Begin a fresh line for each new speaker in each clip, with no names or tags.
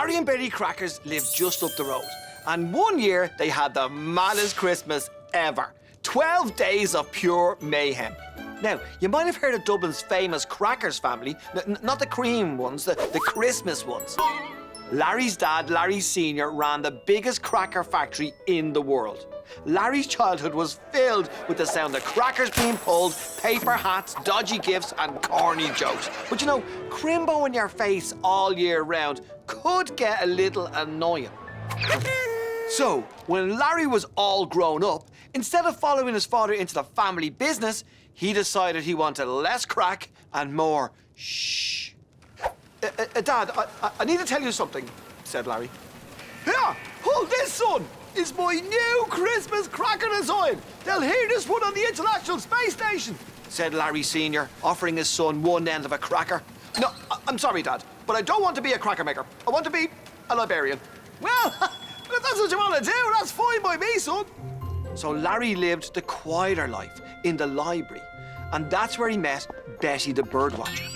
Larry and Betty Crackers lived just up the road. And one year, they had the maddest Christmas ever. 12 days of pure mayhem. Now, you might have heard of Dublin's famous Crackers family. Not the cream ones, the Christmas ones. Larry's dad, Larry Sr., ran the biggest cracker factory in the world. Larry's childhood was filled with the sound of crackers being pulled, paper hats, dodgy gifts, and corny jokes. But you know, crimbo in your face all year round could get a little annoying. So, when Larry was all grown up, instead of following his father into the family business, he decided he wanted less crack and more shh. Dad, I need to tell you something, said Larry. Here, hold this, son. It's my new Christmas cracker design. They'll hear this one on the International Space Station, said Larry Sr., offering his son one end of a cracker. No, I'm sorry, Dad, but I don't want to be a cracker maker. I want to be a librarian. Well, if that's what you want to do, that's fine by me, son. So Larry lived the quieter life in the library, and that's where he met Betty the birdwatcher.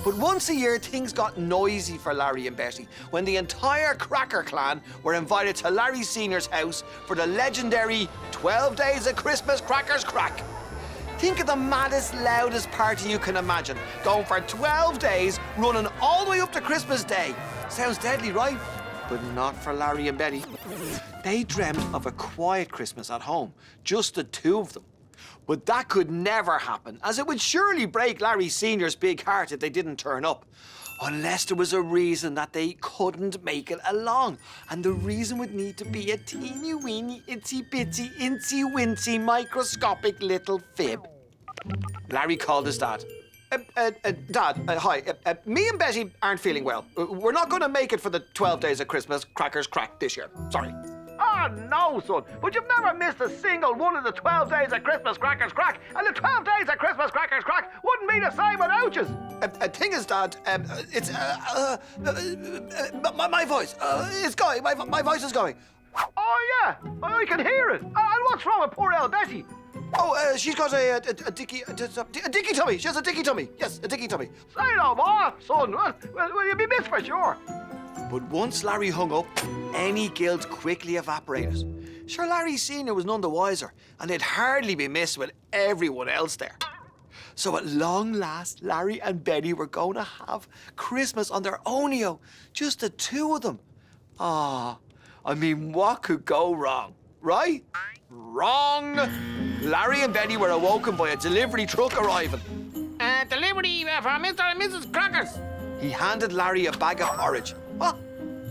But once a year, things got noisy for Larry and Betty when the entire Cracker clan were invited to Larry Sr.'s house for the legendary 12 Days of Christmas Crackers Crack. Think of the maddest, loudest party you can imagine, going for 12 days, running all the way up to Christmas Day. Sounds deadly, right? But not for Larry and Betty. They dreamt of a quiet Christmas at home, just the two of them. But that could never happen, as it would surely break Larry Sr.'s big heart if they didn't turn up. Unless there was a reason that they couldn't make it along. And the reason would need to be a teeny-weeny, itsy-bitsy, incy-wincy, microscopic little fib. Larry called his dad. Dad, hi. Me and Betty aren't feeling well. We're not going to make it for the 12 Days of Christmas Crackers Crack this year. Sorry.
Oh, no, son. But you've never missed a single one of the 12 Days of Christmas Crackers Crack. And the 12 Days of Christmas Crackers Crack wouldn't be the same without you.
Thing is, Dad, it's... my voice. It's going. My voice is going.
Oh, yeah. I can hear it. And what's wrong with poor old Betty?
Oh, she's got a dicky tummy. She has a dicky tummy. Yes, a dicky tummy.
Say no more, son. Well, you'll be missed for sure.
But once Larry hung up, any guilt quickly evaporated. Sure, Larry Sr. was none the wiser, and they'd hardly be missed with everyone else there. So at long last, Larry and Betty were going to have Christmas on their ownio, just the two of them. Ah, I mean, what could go wrong, right? Wrong! Larry and Betty were awoken by a delivery truck arriving.
Delivery for Mr. and Mrs. Crackers.
He handed Larry a bag of porridge. Oh,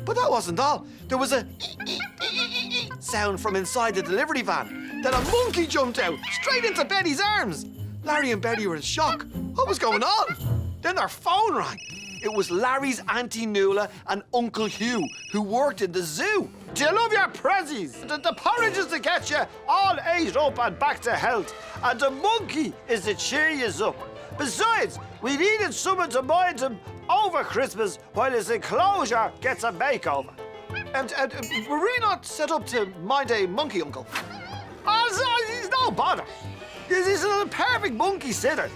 but that wasn't all. There was a sound from inside the delivery van. Then a monkey jumped out, straight into Betty's arms. Larry and Betty were in shock. What was going on? Then their phone rang. It was Larry's Auntie Nuala and Uncle Hugh, who worked in the zoo.
Do you love your prezzies? The porridge is to get you all ate up and back to health. And the monkey is to cheer you up. Besides, we needed someone to mind him over Christmas while his enclosure gets a makeover.
And were we not set up to mind a monkey, Uncle?
Oh, he's no bother. He's a perfect monkey sitter.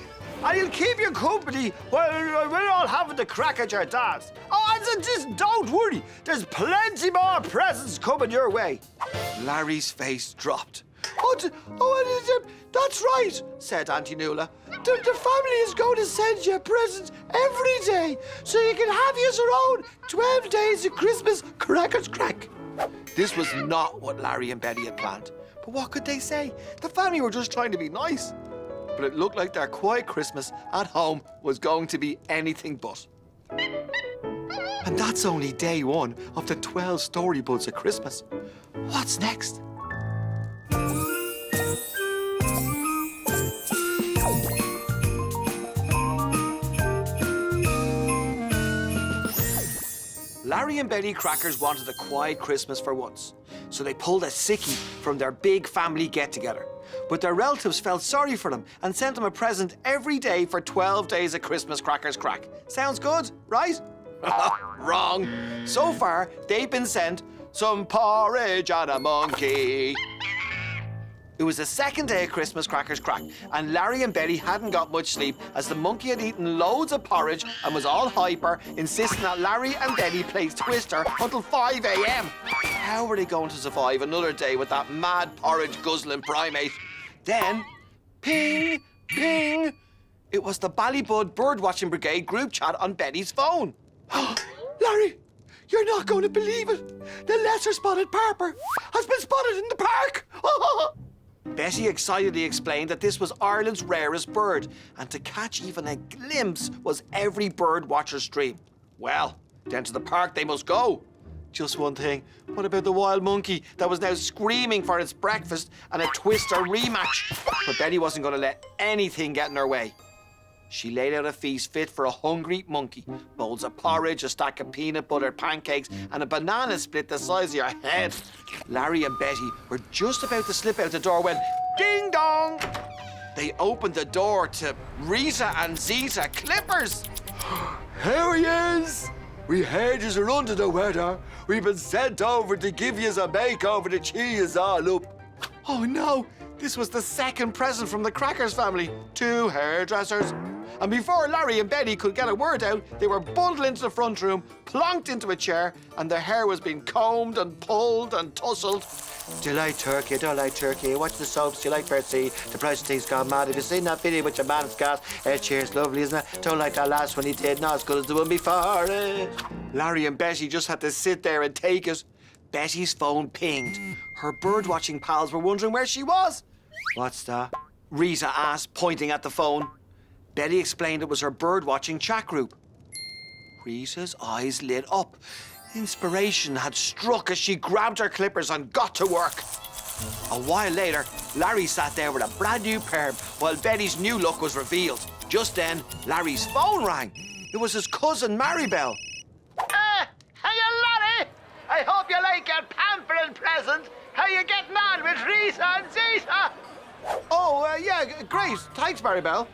And he'll keep you company while we're all having the crack at your dad's. Oh, and so just don't worry. There's plenty more presents coming your way.
Larry's face dropped.
That's right, said Auntie Nuala. The family is going to send you presents every day, so you can have your own 12 Days of Christmas Crackers Crack.
This was not what Larry and Betty had planned. But what could they say? The family were just trying to be nice. But it looked like their quiet Christmas at home was going to be anything but. And that's only day one of the 12 Storybuds of Christmas. What's next? Larry and Betty Crackers wanted a quiet Christmas for once, so they pulled a sickie from their big family get-together. But their relatives felt sorry for them and sent them a present every day for 12 Days of Christmas Crackers Crack. Sounds good, right? Wrong. So far, they've been sent some porridge and a monkey. It was the second day of Christmas crackers crack, and Larry and Betty hadn't got much sleep as the monkey had eaten loads of porridge and was all hyper, insisting that Larry and Betty play Twister until 5 a.m. How were they going to survive another day with that mad porridge guzzling primate? Then, ping, ping. It was the Storybud Birdwatching Brigade group chat on Betty's phone. Larry, you're not going to believe it. The lesser-spotted parper has been spotted in the park. Betty excitedly explained that this was Ireland's rarest bird, and to catch even a glimpse was every bird watcher's dream. Well, then to the park they must go. Just one thing, what about the wild monkey that was now screaming for its breakfast and a Twister rematch? But Betty wasn't going to let anything get in her way. She laid out a feast fit for a hungry monkey. Bowls of porridge, a stack of peanut butter pancakes, and a banana split the size of your head. Larry and Betty were just about to slip out the door when, ding dong! They opened the door to Rita and Zita Clippers.
Here he is! We heard yous are under the weather. We've been sent over to give yous a makeover to cheer yous all up.
Oh no! This was the second present from the Crackers family. 2 hairdressers. And before Larry and Betty could get a word out, they were bundled into the front room, plonked into a chair, and their hair was being combed and pulled and tussled.
Do you like turkey? Don't like turkey. Watch the soaps. Do you like Percy? The price of things gone mad. Have you seen that video with your man Scott? Cheers, lovely, isn't it? Don't like that last one he did. Not as good as the one before it.
Larry and Betty just had to sit there and take it. Betty's phone pinged. Her bird-watching pals were wondering where she was.
What's that?
Rita asked, pointing at the phone. Betty explained it was her bird-watching chat group. Rita's eyes lit up. Inspiration had struck as she grabbed her clippers and got to work. A while later, Larry sat there with a brand new perm while Betty's new look was revealed. Just then, Larry's phone rang. It was his cousin, Maribel.
Hiya, Larry! I hope you like your pampering present. How you getting on with Rita and Zita?
Oh, yeah, great. Thanks, Maribel.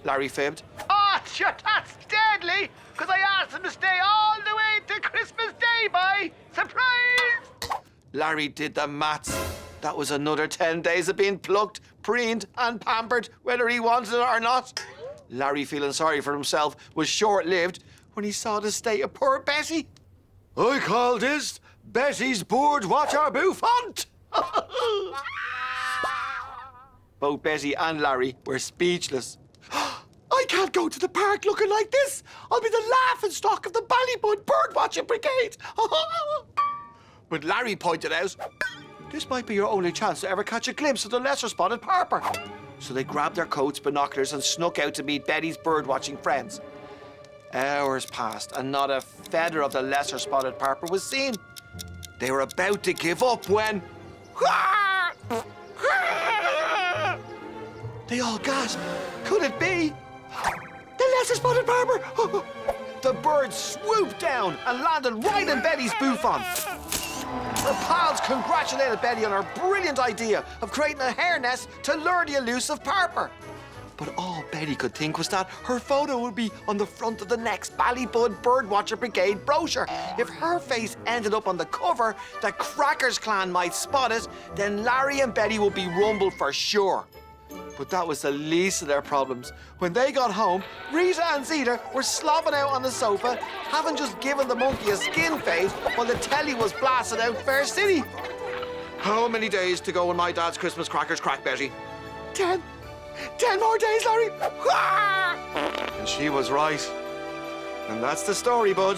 Larry fibbed.
Oh, sure, that's deadly, because I asked him to stay all the way to Christmas Day, boy. Surprise!
Larry did the maths. That was another 10 days of being plucked, preened and pampered, whether he wanted it or not. Larry, feeling sorry for himself, was short-lived when he saw the state of poor Betty.
I call this Betty's Bird Watcher Bouffant.
Both Betty and Larry were speechless. I can't go to the park looking like this. I'll be the laughingstock of the Storybud Birdwatching Brigade. But Larry pointed out, this might be your only chance to ever catch a glimpse of the lesser-spotted parper. So they grabbed their coats, binoculars, and snuck out to meet Betty's birdwatching friends. Hours passed, and not a feather of the lesser-spotted parper was seen. They were about to give up when... They all gasped. Could it be? The lesser-spotted parper! The bird swooped down and landed right in Betty's bouffant. Her pals congratulated Betty on her brilliant idea of creating a hair nest to lure the elusive parper. But all Betty could think was that her photo would be on the front of the next Storybud Birdwatcher Brigade brochure. If her face ended up on the cover, the Crackers clan might spot it, then Larry and Betty would be rumbled for sure. But that was the least of their problems. When they got home, Rita and Zita were slobbing out on the sofa, having just given the monkey a skin fade while the telly was blasted out Fair City. How many days to go when my dad's Christmas crackers crack, Betty? 10. 10 more days, Larry. And she was right. And that's the story, bud.